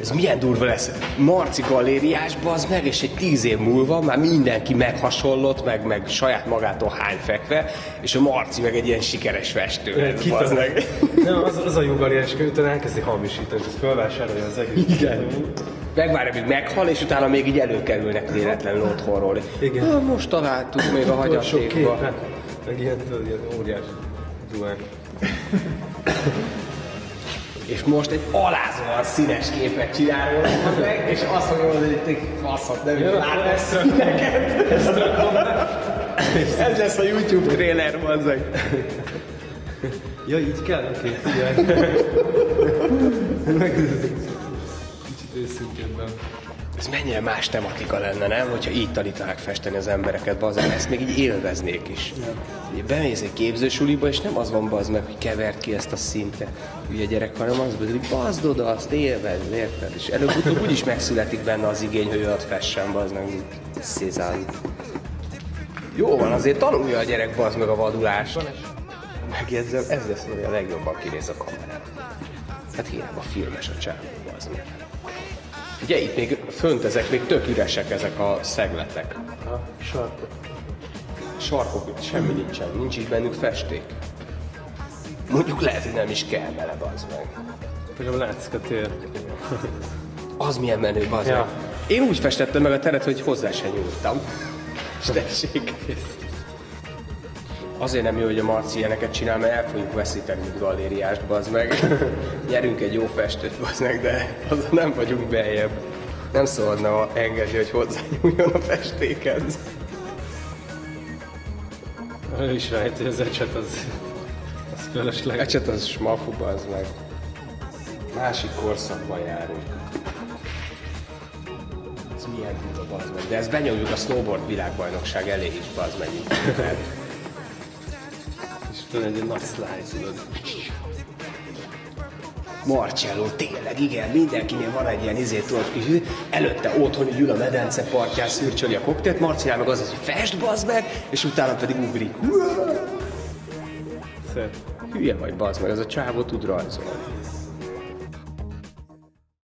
Ez milyen durva lesz. Marci galériás, bazd meg, és egy 10 év múlva már mindenki meghasonlott, meg saját magától hány fekve, és a Marci meg egy ilyen sikeres festő. Bazd meg. Nem, az a jó galériás könyv, utána elkezdi hamisítani, és felvásárolja az egész. Igen. Megvárja, míg meghal, és utána még így előkerülnek véletlenül otthonról. Igen. Most találtuk még a hagyatékba. Meg ilyen, tudod, ilyen óriás duán. És most egy alázóan színes képet csinálunk meg, és azt mondja, hogy egy faszat, nem is lát színeket. Ez lesz a YouTube trailer, bazzeg. Ja, így kell? Oké, figyelj. Kicsit őszintébben. Ez mennyire más tematika lenne, nem? Hogyha így tanítanák festeni az embereket, bazzeg, ezt még így élveznék is. Ugye bemész egy képzősuliba, és nem az van, bazd meg, hogy kevert ki ezt a szintet, ugye gyerek, hanem az, hogy bazd oda, azt élvezd, érted? És előbb-utóbb úgyis megszületik benne az igény, hogy olyat fessen, bazd meg, mint Cézanne. Jó van, azért tanulja a gyerek, bazd meg a vadulást. Megjegyzem, ez lesz, hogy a legjobban kinéz a kamerán. Hát hiába filmes a csávó, bazd meg. Ugye itt még fönt ezek még tök üresek, ezek a szegletek. Ha, sarkok. Sarkok, semmi nincsen, nincs így bennük festék. Mondjuk lehet, hogy nem is kell bele, bazd meg. Legalább látszik a tér. Az milyen menő, bazd Ja. meg. Én úgy festettem meg a teret, hogy hozzá se nyúltam. És tessék. Azért nem jó, hogy a Marci ilyeneket csinál, mert el fogjuk veszíteni, mint galériást, bazd meg. Nyerünk egy jó festőt, bazd meg, de azon nem vagyunk beljebb. Nem szabadna engedni, hogy hozzányúljon a festékhez. Ő is rájött, hogy az ecset az fölösleges. Ecset az smafu, bazd meg. Másik korszakban járunk. Ez milyen durva, bazd meg. De ezt benyomjuk a snowboard világbajnokság elé is, bazd meg. És van egy nagy slide, tudod. Marcello, tényleg, igen, mindenkinél van egy ilyen tudod, kis előtte otthon így ül a medence partján, szürcsöli a koktélt, Marcinál meg az, hogy fest, bazd meg, és utána pedig ugrik. Szép. Hülye vagy, bazd meg, ez a csávó tud rajzolni.